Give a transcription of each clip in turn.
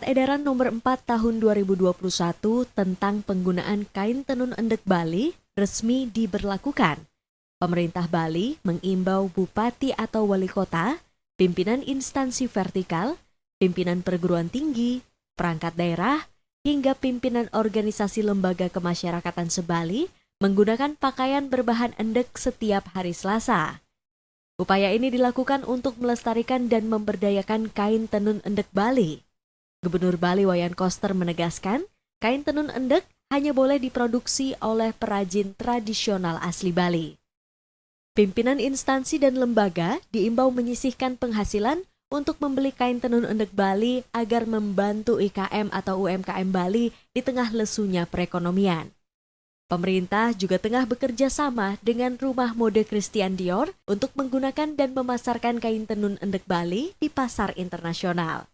Surat Edaran Nomor 4 Tahun 2021 tentang penggunaan kain tenun endek Bali resmi diberlakukan. Pemerintah Bali mengimbau bupati atau wali kota, pimpinan instansi vertikal, pimpinan perguruan tinggi, perangkat daerah, hingga pimpinan organisasi lembaga kemasyarakatan se-Bali menggunakan pakaian berbahan endek setiap hari Selasa. Upaya ini dilakukan untuk melestarikan dan memberdayakan kain tenun endek Bali. Gubernur Bali Wayan Koster menegaskan, kain tenun endek hanya boleh diproduksi oleh perajin tradisional asli Bali. Pimpinan instansi dan lembaga diimbau menyisihkan penghasilan untuk membeli kain tenun endek Bali agar membantu IKM atau UMKM Bali di tengah lesunya perekonomian. Pemerintah juga tengah bekerja sama dengan Rumah Mode Christian Dior untuk menggunakan dan memasarkan kain tenun endek Bali di pasar internasional.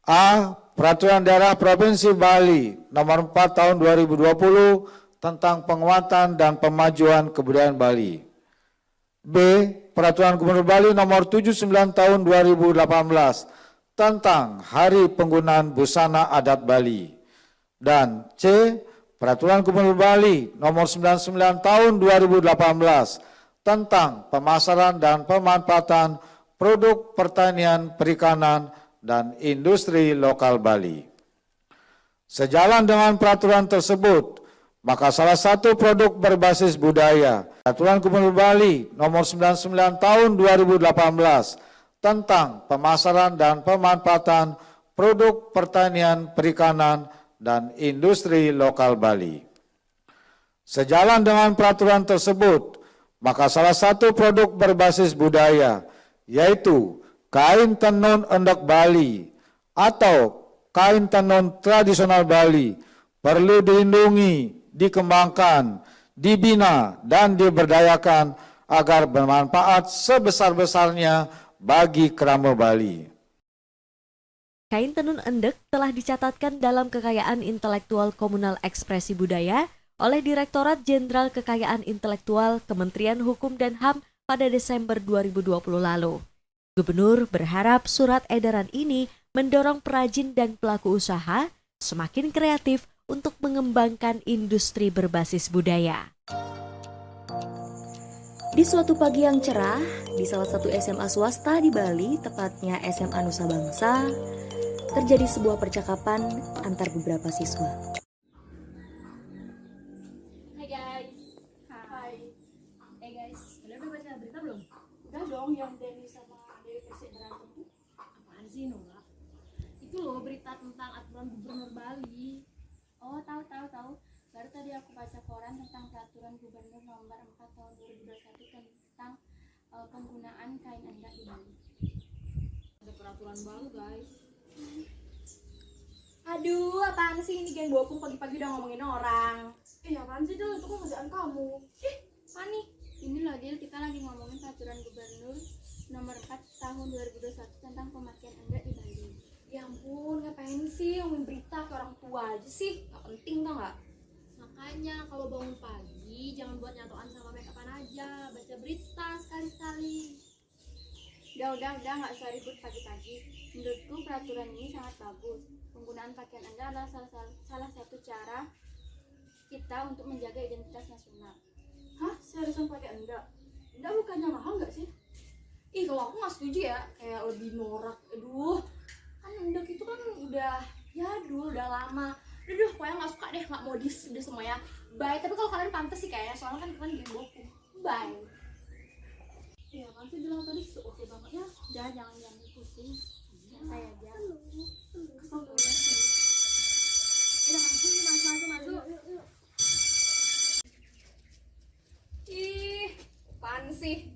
A. Peraturan Daerah Provinsi Bali Nomor 4 Tahun 2020 tentang penguatan dan pemajuan kebudayaan Bali. B. Peraturan Gubernur Bali Nomor 79 Tahun 2018 tentang Hari Penggunaan Busana Adat Bali. Dan C. Peraturan Gubernur Bali Nomor 99 Tahun 2018 tentang pemasaran dan pemanfaatan produk pertanian, perikanan, dan industri lokal Bali. Sejalan dengan peraturan tersebut, maka salah satu produk berbasis budaya, Peraturan Gubernur Bali Nomor 99 Tahun 2018 tentang pemasaran dan pemanfaatan produk pertanian, perikanan, dan industri lokal Bali. Sejalan dengan peraturan tersebut, maka salah satu produk berbasis budaya, yaitu kain tenun endek Bali atau kain tenun tradisional Bali perlu dilindungi, dikembangkan, dibina, dan diberdayakan agar bermanfaat sebesar-besarnya bagi kerama Bali. Kain tenun endek telah dicatatkan dalam Kekayaan Intelektual Komunal Ekspresi Budaya oleh Direktorat Jenderal Kekayaan Intelektual Kementerian Hukum dan HAM pada Desember 2020 lalu. Gubernur berharap surat edaran ini mendorong perajin dan pelaku usaha semakin kreatif untuk mengembangkan industri berbasis budaya. Di suatu pagi yang cerah, di salah satu SMA swasta di Bali, tepatnya SMA Nusa Bangsa, terjadi sebuah percakapan antar beberapa siswa. Hai guys. Hai. Guys, kalian udah baca berita belum? Udah dong, yang Denny sama Dewi Persik berantem tuh. Apaan sih Nora? Itu loh berita tentang aturan Gubernur Bali. Oh, tahu. Baru tadi aku baca koran tentang peraturan Gubernur Nomor 4 Tahun 2021 tentang penggunaan kain endek di Bali. Ada peraturan baru guys. Aduh, apaan sih ini geng bopung pagi-pagi udah ngomongin orang. Apaan sih Del, itu kan kerjaan kamu. Mani, Ini loh Dil, kita lagi ngomongin peraturan Gubernur Nomor 4 Tahun 2021 tentang pemakaian endek di Bali. ya ampun, ngapain sih ngomongin berita ke orang tua aja sih? Gak penting tau gak? Makanya kalau bangun pagi jangan buat nyatoan sama make upan aja, baca berita sekali-sekali. Udah nggak usah ribut pagi-pagi. Menurutku peraturan ini sangat bagus. Penggunaan pakaian endek adalah salah satu cara kita untuk menjaga identitas nasional. Hah? Seriusan pakai enggak? Enggak, bukannya mahal nggak sih? Ih, kalau aku gak setuju ya, kayak lebih norak. Aduh, kan endek itu kan udah jadul, udah lama. Aduh, pokoknya gak suka deh, gak modis udah semuanya. Bye, tapi kalau kalian pantas sih kayaknya, soalnya kan kalian geng bopung. Bye. Apaan sih Del, tadi oke banget ya. Jangan pusing. Saya aja. Kesel tuh. Masuk. Ih, apaan sih?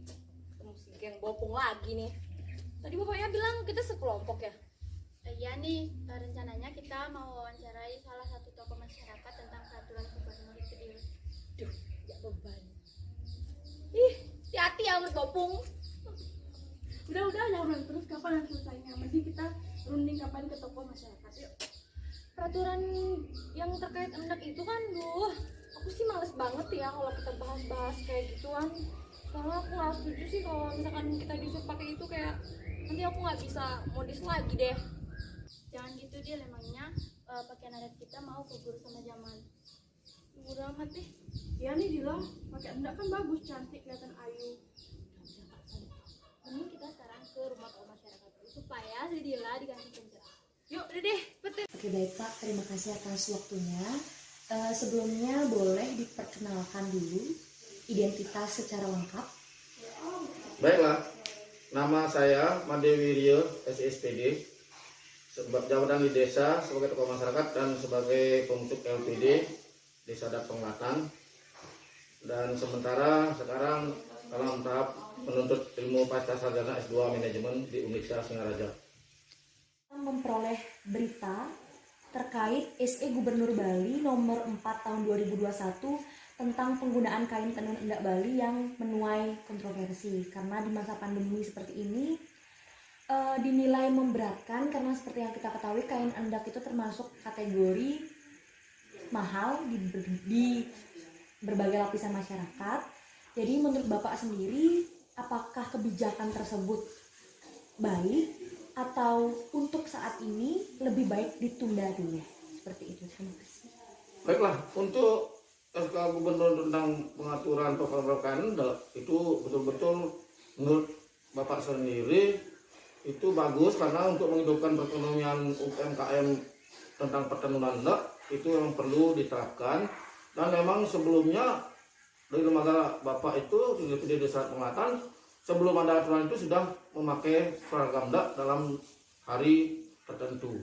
Ketemu si geng bopung lagi nih. Tadi bapaknya bilang kita sekelompok ya? Iya nih, rencananya kita mau wawancarai salah satu tokoh masyarakat tentang peraturan gubernur itu Dil. Duh, ya beban. Ih, hati-hati ya menurut bopung. Udah, jangan terus, kapan yang selesainya? Mending kita runding kapan ke tokoh masyarakat yuk. Peraturan yang terkait endek itu kan, aku sih males banget ya kalau kita bahas-bahas kayak gituan. Soalnya aku nggak setuju sih kalau misalkan kita disuruh pakai itu, kayak nanti aku nggak bisa modis lagi deh. Jangan gitu deh, emangnya pakaian adat kita mau keburu sama zaman. Udah amat deh. Ya nih Dila, pakai endak kan bagus, cantik, kelihatan ayu. Mending kita sekarang ke rumah tokoh masyarakat dulu supaya si Dila dikasih pencerahan. Yuk, udah deh, cepet. Oke baik Pak, terima kasih atas waktunya. Sebelumnya boleh diperkenalkan dulu identitas secara lengkap. Baiklah, nama saya Made Wiryo, SISPD, jabatan di desa sebagai tokoh masyarakat dan sebagai pembentuk LPD Desa Adat Penglatan. Dan sementara sekarang dalam tahap menuntut ilmu pasca sarjana S2 Manajemen di Universitas Singaraja. Memperoleh berita terkait SE Gubernur Bali nomor 4 tahun 2021 tentang penggunaan kain tenun endak Bali yang menuai kontroversi karena di masa pandemi seperti ini dinilai memberatkan karena seperti yang kita ketahui kain endak itu termasuk kategori mahal di berbagai lapisan masyarakat. Jadi menurut Bapak sendiri apakah kebijakan tersebut baik atau untuk saat ini lebih baik ditunda dulu? Seperti itu. Terima kasih. Baiklah, untuk SK Gubernur tentang pengaturan kain endak itu betul-betul menurut Bapak sendiri itu bagus karena untuk menghidupkan perekonomian UMKM tentang pertenunan endak itu yang perlu diterapkan. Dan memang sebelumnya dari lembaga Bapak itu di Desa Penglatan sebelum ada aturan itu sudah memakai seragam endak dalam hari tertentu.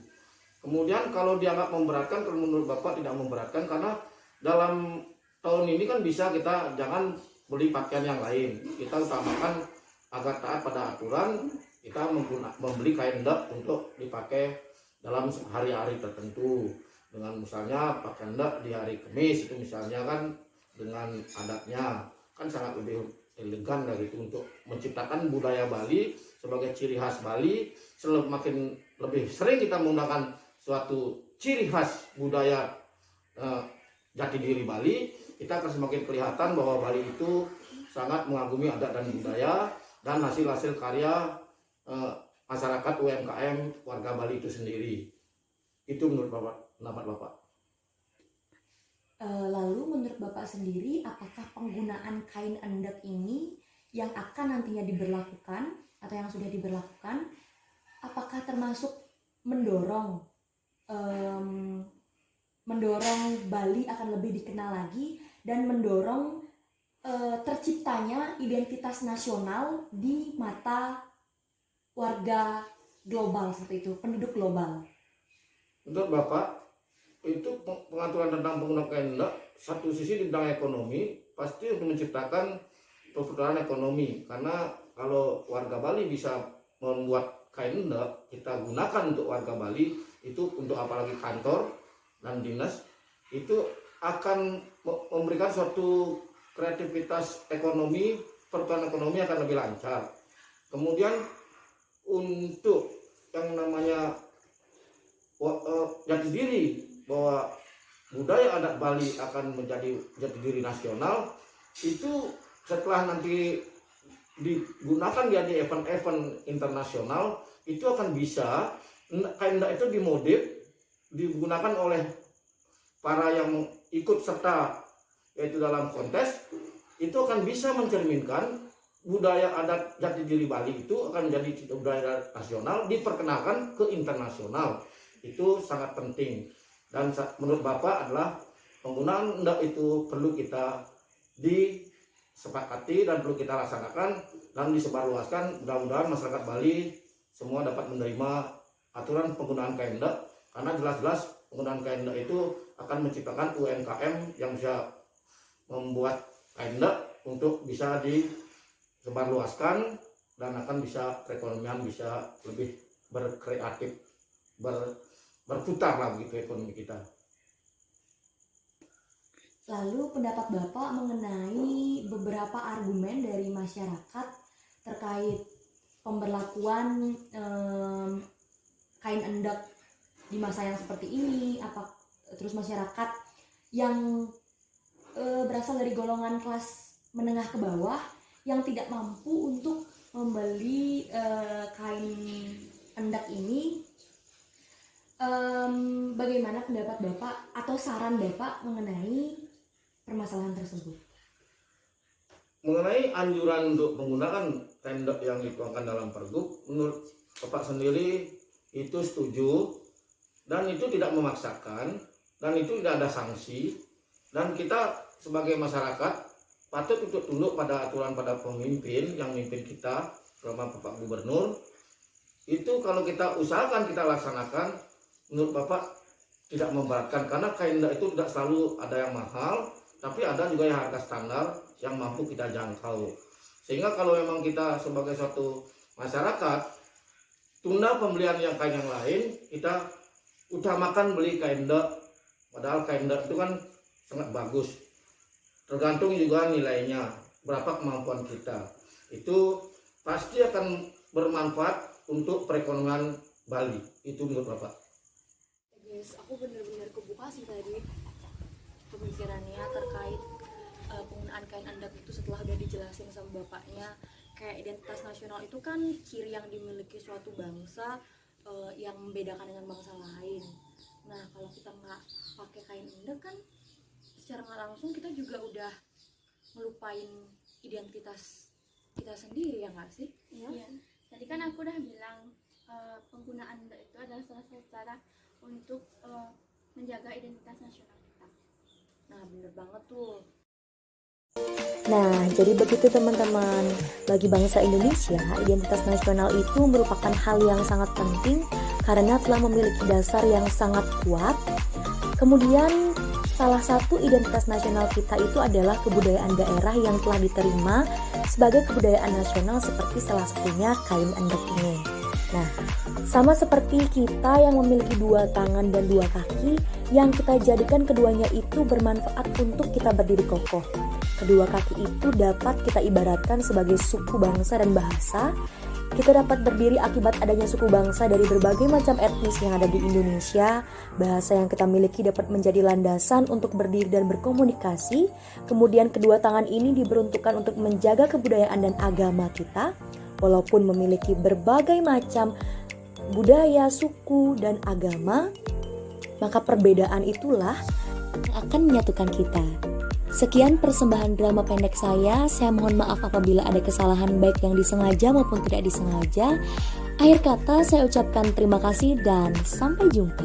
Kemudian kalau dianggap memberatkan, kalau menurut Bapak tidak memberatkan karena dalam tahun ini kan bisa kita jangan beli pakaian yang lain. Kita utamakan agar taat pada aturan, kita membeli kain endak untuk dipakai dalam hari-hari tertentu. Dengan misalnya pakaian endak di hari Kamis itu misalnya kan dengan adatnya kan sangat lebih elegan dari itu untuk menciptakan budaya Bali sebagai ciri khas Bali. Semakin lebih sering kita menggunakan suatu ciri khas budaya jati diri Bali, kita akan semakin kelihatan bahwa Bali itu sangat mengagumi adat dan budaya dan hasil-hasil karya masyarakat UMKM warga Bali itu sendiri. Itu menurut Bapak, pendapat Bapak. Lalu menurut Bapak sendiri apakah penggunaan kain endak ini yang akan nantinya diberlakukan atau yang sudah diberlakukan apakah termasuk mendorong Bali akan lebih dikenal lagi dan mendorong terciptanya identitas nasional di mata warga global seperti itu, penduduk global? Menurut Bapak, itu pengaturan tentang penggunaan kain endak satu sisi di bidang ekonomi pasti untuk menciptakan perputaran ekonomi, karena kalau warga Bali bisa membuat kain endak kita gunakan untuk warga Bali itu untuk apalagi kantor dan dinas itu akan memberikan suatu kreativitas ekonomi, perputaran ekonomi akan lebih lancar. Kemudian untuk yang namanya jati diri bahwa budaya adat Bali akan menjadi jati diri nasional itu setelah nanti digunakan di event-event internasional itu akan bisa kain endak itu dimodif digunakan oleh para yang ikut serta yaitu dalam kontes itu akan bisa mencerminkan budaya adat jati diri Bali itu akan menjadi budaya nasional diperkenalkan ke internasional. Itu sangat penting dan menurut Bapak adalah penggunaan endak itu perlu kita disepakati dan perlu kita laksanakan dan disebarluaskan. Mudah-mudahan masyarakat Bali semua dapat menerima aturan penggunaan kain endak karena jelas-jelas penggunaan kain endak itu akan menciptakan UMKM yang bisa membuat kain endak untuk bisa disebarluaskan dan akan bisa perekonomian bisa lebih berkreatif berputar lah begitu ekonomi kita. Lalu pendapat Bapak mengenai beberapa argumen dari masyarakat terkait pemberlakuan kain endak di masa yang seperti ini, terus masyarakat yang berasal dari golongan kelas menengah ke bawah yang tidak mampu untuk membeli kain endak ini, bagaimana pendapat Bapak atau saran Bapak mengenai permasalahan tersebut? Mengenai anjuran untuk menggunakan kain endak yang dituangkan dalam Pergub, menurut Bapak sendiri itu setuju, dan itu tidak memaksakan, dan itu tidak ada sanksi, dan kita sebagai masyarakat patut untuk tunduk pada aturan pada pemimpin yang memimpin kita, terutama Bapak Gubernur. Itu kalau kita usahakan, kita laksanakan, menurut Bapak tidak memberatkan, karena kain endak itu tidak selalu ada yang mahal, tapi ada juga yang harga standar yang mampu kita jangkau. Sehingga kalau memang kita sebagai suatu masyarakat tunda pembelian yang kain yang lain, kita utamakan beli kain endak. Padahal kain endak itu kan sangat bagus. Tergantung juga nilainya, berapa kemampuan kita. Itu pasti akan bermanfaat untuk perekonomian Bali. Itu menurut Bapak. Guys, aku bener-bener kebuka sih tadi pemikirannya terkait penggunaan kain endak itu setelah udah dijelasin sama bapaknya. Kayak identitas nasional itu kan ciri yang dimiliki suatu bangsa yang membedakan dengan bangsa lain. Nah, kalau kita nggak pakai kain endak kan secara nggak langsung kita juga udah ngelupain identitas kita sendiri, ya nggak sih? Iya. Tadi kan aku udah bilang penggunaan endak itu adalah salah satu cara untuk menjaga identitas nasional kita. Nah, bener banget tuh. Nah, jadi begitu teman-teman. Bagi bangsa Indonesia, identitas nasional itu merupakan hal yang sangat penting karena telah memiliki dasar yang sangat kuat. Kemudian, salah satu identitas nasional kita itu adalah kebudayaan daerah yang telah diterima sebagai kebudayaan nasional, seperti salah satunya kain endek ini. Nah, sama seperti kita yang memiliki dua tangan dan dua kaki, yang kita jadikan keduanya itu bermanfaat untuk kita berdiri kokoh. Kedua kaki itu dapat kita ibaratkan sebagai suku bangsa dan bahasa. Kita dapat berdiri akibat adanya suku bangsa dari berbagai macam etnis yang ada di Indonesia. Bahasa yang kita miliki dapat menjadi landasan untuk berdiri dan berkomunikasi. Kemudian kedua tangan ini diperuntukkan untuk menjaga kebudayaan dan agama kita. Walaupun memiliki berbagai macam budaya, suku, dan agama, maka perbedaan itulah yang akan menyatukan kita. Sekian persembahan drama pendek saya mohon maaf apabila ada kesalahan baik yang disengaja maupun tidak disengaja. Akhir kata saya ucapkan terima kasih dan sampai jumpa.